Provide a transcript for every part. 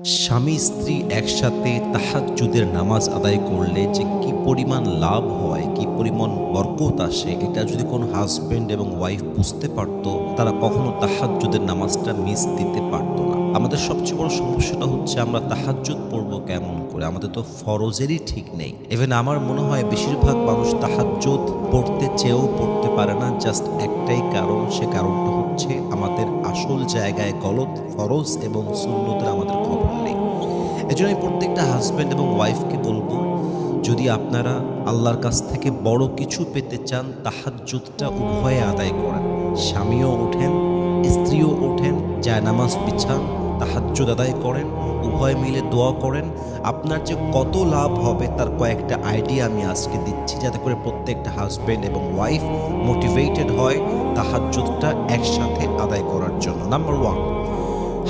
স্বামী স্ত্রী একসাথে তাহাজ্জুদের নামাজ আদায় করলে যে কি পরিমাণ লাভ হয়, কি পরিমাণ বরকত আসে, এটা যদি কোনো হাজব্যান্ড এবং ওয়াইফ বুঝতে পারতো, তারা কখনো তাহাজ্জুদের নামাজটা মিস দিতে পারতো না। আমাদের সবচেয়ে বড় সমস্যাটা হচ্ছে আমরা তাহাজ্জুদ পড়বো কেমন করে? আমাদের তো ফরজেরই ঠিক নেই। ইভেন আমার মনে হয় বেশিরভাগ মানুষ তাহাজ্জুদ পড়তে চেয়েও পড়তে পারে না, জাস্ট একটাই কারণ, সে কারণটা হচ্ছে আমাদের আসল জায়গায় গলত ফরজ এবং সুন্নতের আমাদের খবর নেই। এজন্য আমি প্রত্যেকটা হাজব্যান্ড এবং ওয়াইফকে বলবো, যদি আপনারা আল্লাহর কাছ থেকে বড় কিছু পেতে চান, তাহাজ্জুদটা উভয়ে আদায় করেন। স্বামীও ওঠেন, স্ত্রীও ওঠেন, জায়নামাজ বিছান, তাহাজ্জুদ আদায় করেন, উভয় মিলে দোয়া করেন। আপনার যে কত লাভ হবে তার কয়েকটা আইডিয়া আমি আজকে দিচ্ছি, যাতে করে প্রত্যেকটা হাজব্যান্ড এবং ওয়াইফ মোটিভেটেড হয় তাহাজ্জুদটা একসাথে আদায় করার জন্য। নাম্বার 1,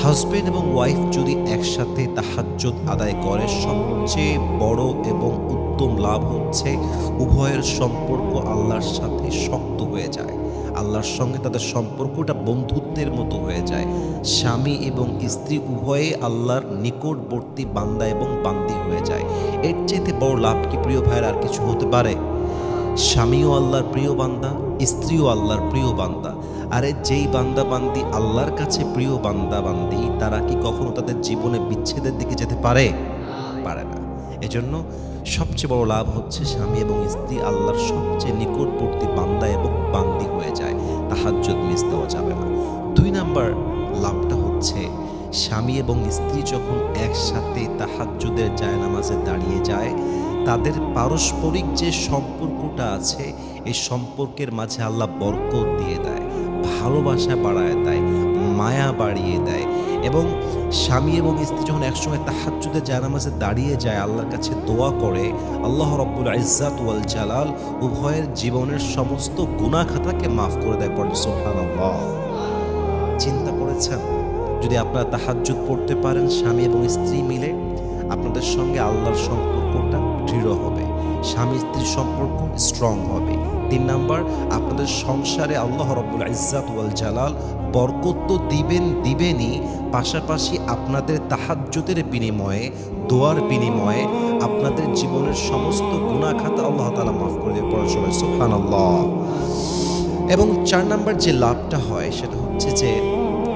হাজব্যান্ড এবং ওয়াইফ যদি একসাথে তাহাজ্জুদ আদায় করে, সবচেয়ে বড় এবং উত্তম লাভ হচ্ছে উভয়ের সম্পর্ক আল্লাহর সাথে শক্ত হয়ে যায়। আল্লাহর সঙ্গে তাদের সম্পর্কটা বন্ধুত্বের মতো হয়ে যায়। স্বামী এবং স্ত্রী উভয়ে আল্লাহর নিকটবর্তী বান্দা এবং বান্দি হয়ে যায়। এর চাইতে বড় লাভ কি প্রিয় ভাইয়ের আর কিছু হতে পারে? স্বামীও আল্লাহর প্রিয় বান্দা, স্ত্রীও আল্লাহর প্রিয় বান্দা। আরে যেই বান্দা বান্দি আল্লাহর কাছে প্রিয় বান্দা বান্দি, তারা কি কখনো তাদের জীবনে বিচ্ছেদের দিকে যেতে পারে? পারে না। এজন্য সবচেয়ে বড় লাভ হচ্ছে স্বামী এবং স্ত্রী আল্লাহর সবচেয়ে নিকটবর্তী বান্দা এবং বান্দি হয়ে যায়। তাহাজ্জুদ মিস দেওয়া যাবে না। 2 নাম্বার লাভটা হচ্ছে স্বামী এবং স্ত্রী যখন একসাথে তাহাজ্জুদের জায়নামাজে দাঁড়িয়ে যায়, তাদের পারস্পরিক যে সম্পর্কটা আছে, এই সম্পর্কের মাঝে আল্লাহ বরকত দিয়ে দেয়, ভালোবাসা বাড়ায় দেয়, মায়া বাড়িয়ে দেয়। এবং স্বামী এবং স্ত্রী যখন একসঙ্গে তাহাজ্জুদের জায়নামাজে দাঁড়িয়ে যায়, আল্লাহর কাছে দোয়া করে, আল্লাহ রব্বুল ইজ্জাত ওয়াল জালাল উভয়ের জীবনের সমস্ত গুনাহ খাতাকে মাফ করে দেয়। পড়ে সুবহানাল্লাহ। চিন্তা করেছেন, যদি আপনারা তাহাজ্জুদ পড়তে পারেন স্বামী এবং স্ত্রী মিলে, আপনাদের সঙ্গে আল্লাহর সম্পর্কটা দৃঢ় হবে, স্বামী স্ত্রীর সম্পর্ক স্ট্রং হবে। 3 নাম্বার, আপনাদের সংসারে আল্লাহ রব্বুল ইজ্জাত ওয়াল জালাল বরকত তো দিবেনই, পাশাপাশি আপনাদের তাহাজ্জুদের বিনিময়ে, দোয়ার বিনিময়ে আপনাদের জীবনের সমস্ত গুনাহ খাতা আল্লাহ তাআলা মাফ করে দেবে। পড়া সবাই সুবহানাল্লাহ। এবং 4 নাম্বার যে লাভটা হয় সেটা হচ্ছে যে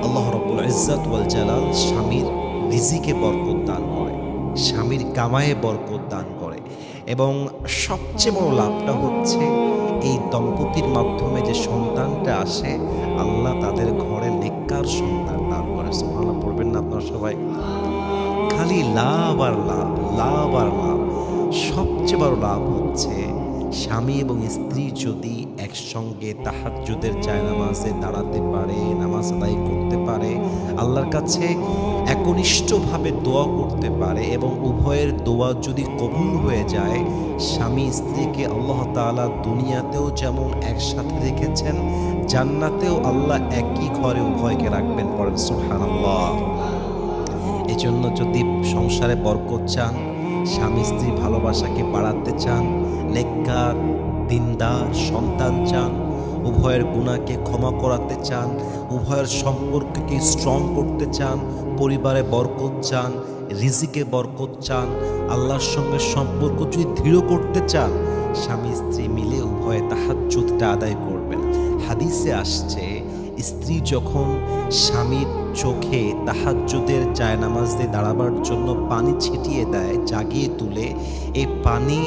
আল্লাহ রব্বুল ইজ্জাত ওয়াল জালাল স্বামীর রিজিকে বরকত দান করে, স্বামীর কামায়ে বরকত দান করে। এবং সবচেয়ে বড় লাভটা হচ্ছে এই দম্পতির মাধ্যমে যে সন্তানটা আসে, আল্লাহ তাদের ঘরে নেককার সন্তান দান করে। সুবহানাল্লাহ পড়বেন না আপনারা সবাই? খালি লাভ আর লাভ, লাভ আর লাভ। সবচেয়ে বড় লাভ হচ্ছে স্বামী এবং স্ত্রী যদি একসঙ্গে তাহাজ্জুদের জায়নামাজে দাঁড়াতে পারে, নামাজ আদায় করতে পারে, আল্লাহর কাছে একনিষ্ঠভাবে দোয়া করতে পারে, এবং উভয়ের দোয়া যদি কবুল হয়ে যায়, স্বামী স্ত্রীকে আল্লাহ তাআলা দুনিয়াতেও যেমন একসাথে রেখেছেন, জান্নাতেও আল্লাহ একই ঘরে উভয়কে রাখবেন। পড়েন সুবহানাল্লাহ। এজন্য যদি সংসারে বরকত চান, স্বামী স্ত্রী ভালোবাসাকে বাড়াতে চান, নেককার দিনদার সন্তান চান, উভয়ের গুনাহকে ক্ষমা করাতে চান, উভয়ের সম্পর্ককে স্ট্রং করতে চান, পরিবারে বরকত চান, রিজিকে বরকত চান, আল্লাহর সঙ্গে সম্পর্ক যদি দৃঢ় করতে চান, স্বামী স্ত্রী মিলে উভয়ে তাহাজ্জুদটা আদায় করবেন। হাদিসে আসছে, স্ত্রী যখন স্বামীর চোখে তাহাজ্জুদের জায়নামাজে দাঁড়াবার জন্য পানি ছিটিয়ে দেয়, জাগিয়ে তুলে, এই পানি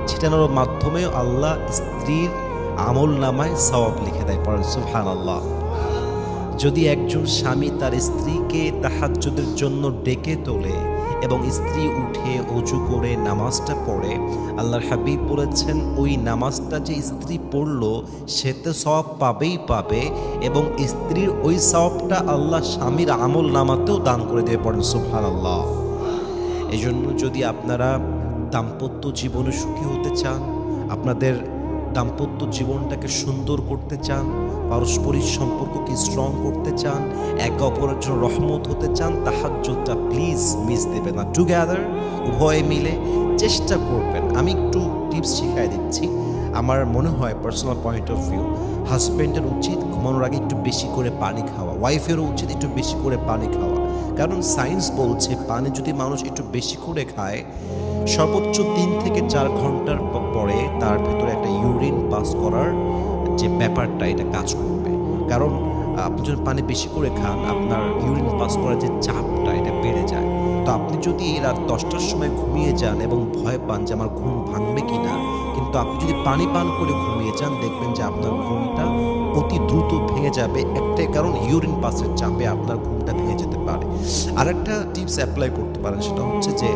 ছিটানোর মাধ্যমে আল্লাহ স্ত্রীর আমল নামায় সওয়াব লিখে দেয়। পড়েন সুবহানাল্লাহ। যদি একজন স্বামী তার স্ত্রীকে তাহাজ্জুদের জন্য ডেকে তোলে এবং স্ত্রী উঠে অজু করে নামাজটা পড়ে, আল্লাহর হাবিব বলেছেন ওই নামাজটা যে স্ত্রী পড়লো সে তো সওয়াব পাবেই পাবে, এবং স্ত্রীর ওই সওয়াবটা আল্লাহ স্বামীর আমল নামাতেও দান করে দেবে। পড়েন সুবহানাল্লাহ। এই জন্য যদি আপনারা দাম্পত্য জীবনে সুখী হতে চান, আপনাদের দাম্পত্য জীবনটাকে সুন্দর করতে চান, পারস্পরিক সম্পর্ককে স্ট্রং করতে চান, একে অপরের জন্য রহমত হতে চান, তাহাজ্জুদটা প্লিজ মিস দেবেন না। টুগেদার উভয়ে মিলে চেষ্টা করবেন। আমি একটু টিপস শিখাই দিচ্ছি। আমার মনে হয় পার্সোনাল পয়েন্ট অফ ভিউ, হাজব্যান্ডের উচিত ঘুমানোর আগে একটু বেশি করে পানি খাওয়া, ওয়াইফেরও উচিত একটু বেশি করে পানি খাওয়া। কারণ সায়েন্স বলছে পানি যদি মানুষ একটু বেশি করে খায় সর্বোচ্চ 3 থেকে 4 ঘন্টার পরে তার ভেতরে একটা ইউরিন পাস করার যে ব্যাপারটা এটা কাজ করবে। কারণ আপনি যদি পানি বেশি করে খান আপনার ইউরিন পাস করার যে চাপটা এটা বেড়ে যায়। তো আপনি যদি রাত 10টার সময় ঘুমিয়ে যান এবং ভয় পান যে আমার ঘুম ভাঙবে কিনা, কিন্তু আপনি যদি পানি পান করে ঘুমিয়ে যান দেখবেন যে আপনার ঘুমটা অতি দ্রুত ভেঙে যাবে। একটাই কারণ ইউরিন পাসের চাপে আপনার ঘুমটা ভেঙে যেতে পারে। আরেকটা টিপস অ্যাপ্লাই করতে পারেন, সেটা হচ্ছে যে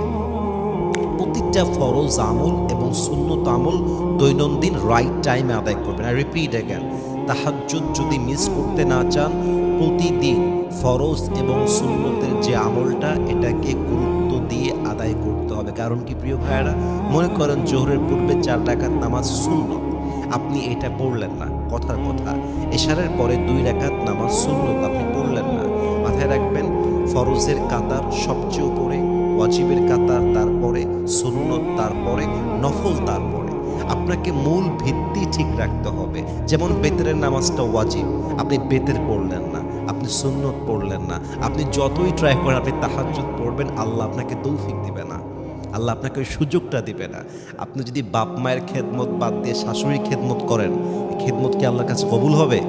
প্রতিটা ফরজ আমল এবং সুন্নত আমল দৈনন্দিন রাইট টাইমে আদায় করবেন। আই রিপিট অ্যাগেন, তাহাজ্জুদ যদি মিস করতে না চান প্রতিদিন ফরজ এবং সুন্নতের যে আমলটা এটাকে গুরুত্ব দিয়ে আদায় করতে হবে। কারণ কি প্রিয় ভাইয়েরা, মনে করেন জোহরের পূর্বে 4 রাকাত নামাজ সুন্নত, আপনি এটা পড়লেন না, কথার কথা। এশারের পরে 2 রাকাত নামাজ সুন্নত আপনি পড়লেন না। মাথায় রাখবেন ফরজের কাতার সবচেয়ে উপরে, ওয়াজিবের কাতার তারপরে, সুন্নত তারপরে, নফল তারপরে। আপনাকে মূল ভিত্তি ঠিক রাখতে হবে। যেমন বেতেরের নামাজটা ওয়াজিব, আপনি বেতের পড়লেন না, আপনি সুন্নত পড়লেন না, আপনি যতই ট্রাই করেন আপনি তাহাজ্জুদ পড়বেন, আল্লাহ আপনাকে তৌফিক দিবে না, আল্লাহ আপনাকে ওই সুযোগটা দিবে না। আপনি যদি বাপ মায়ের খেদমত বাদ দিয়ে শাশুড়ির খেদমত করেন, খেদমত কি আল্লাহর কাছে কবুল হবে?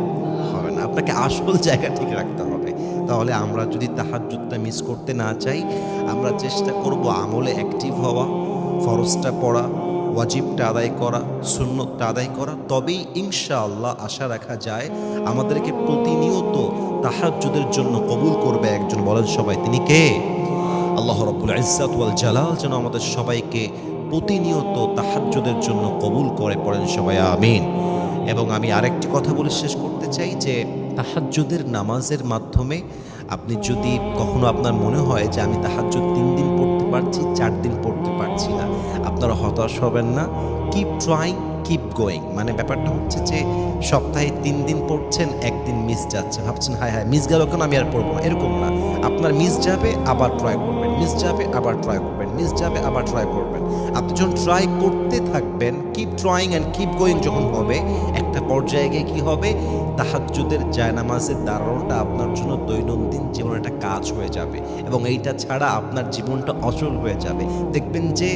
হবে না। আপনাকে আসল জায়গা ঠিক রাখতে হবে। তাহলে আমরা যদি তাহাজ্জুদটা মিস করতে না চাই, আমরা চেষ্টা করব আমলে অ্যাক্টিভ হওয়া, ফরজটা পড়া, ওয়াজিবটা আদায় করা, সুন্নতটা আদায় করা। তবেই ইনশাআল্লাহ আশা রাখা যায় আমাদেরকে প্রতিনিয়ত তাহাজ্জুদের জন্য কবুল করবে একজন। বলেন সবাই, তিনি কে? আল্লাহ রাব্বুল ইজ্জাত ওয়াল জালাল যেন আমাদের সবাইকে প্রতিনিয়ত তাহাজ্জুদের জন্য কবুল করে। পড়েন সবাই আমিন। এবং আমি আরেকটি কথা বলে শেষ করতে চাই যে তাহাজ্জুদের নামাজের মাধ্যমে আপনি যদি কখনো আপনার মনে হয় যে আমি তাহাজ্জুদ 3 দিন পড়তে পারছি, 4 দিন পড়তে পারছি না, আপনারা হতাশ হবেন না। Keep trying, keep going. মানে ব্যাপারটা হচ্ছে যে সপ্তাহে 3 দিন পড়ছেন, 1 দিন মিস যাচ্ছে, ভাবছেন হায় হায় মিস গেল কেন, আমি আর পড়বো না, এরকম না। আপনার মিস যাবে, আবার ট্রাই করবেন, মিস যাবে, আবার ট্রাই করবেন, মিস যাবে, আবার ট্রাই করবেন। আপনি যখন ট্রাই করতে থাকবেন, keep trying and keep going যখন হবে, একটা পর্যায়ে গিয়ে কী হবে, তাহাজ্জুদের জায়নামাজের দাঁড়ানোটা আপনার জন্য দৈনন্দিন জীবনে একটা কাজ হয়ে যাবে এবং এইটা ছাড়া আপনার জীবনটা অচল হয়ে যাবে। দেখবেন যে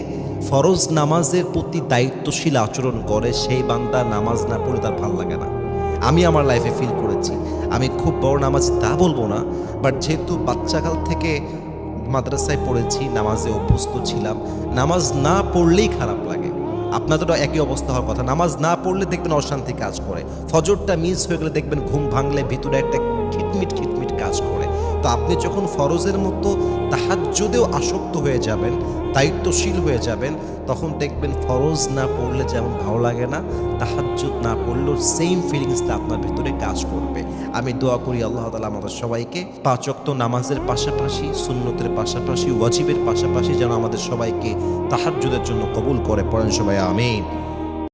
ফরজ নামাজের প্রতি দায়িত্বশীল আচরণ করে সেই বান্দা নামাজ না পড়লে তার ভালো লাগে না। আমি আমার লাইফে ফিল করেছি। আমি খুব বড় নামাজ তা বলবো না, বাট যেহেতু বাচ্চাকাল থেকে মাদ্রাসায় পড়েছি, নামাজে অভ্যস্ত ছিলাম, নামাজ না পড়লেই খারাপ লাগে। আপনাদেরও একই অবস্থা হওয়ার কথা। নামাজ না পড়লে দেখবেন অশান্তি কাজ করে, ফজরটা মিস হয়ে গেলে দেখবেন ঘুম ভাঙলে ভিতরে একটা খিটমিট খিটমিট কাজ করে। তো আপনি যখন ফরজের মতো তাহাজ্জুদেও আসক্ত হয়ে যাবেন, দায়িত্বশীল হয়ে যাবেন, তখন দেখবেন ফরজ না পড়লে যেমন ভালো লাগে না, তাহাজ্জুদ না পড়লেও সেম ফিলিংসটা আপনার ভিতরে কাজ করবে। আমি দোয়া করি আল্লাহ তাআলা আমাদের সবাইকে 5 ওয়াক্ত নামাজের পাশাপাশি, সুন্নতের পাশাপাশি, ওয়াজিবের পাশাপাশি যেন আমাদের সবাইকে তাহাজ্জুদের জন্য কবুল করে। পড়েন সবাই আমিন।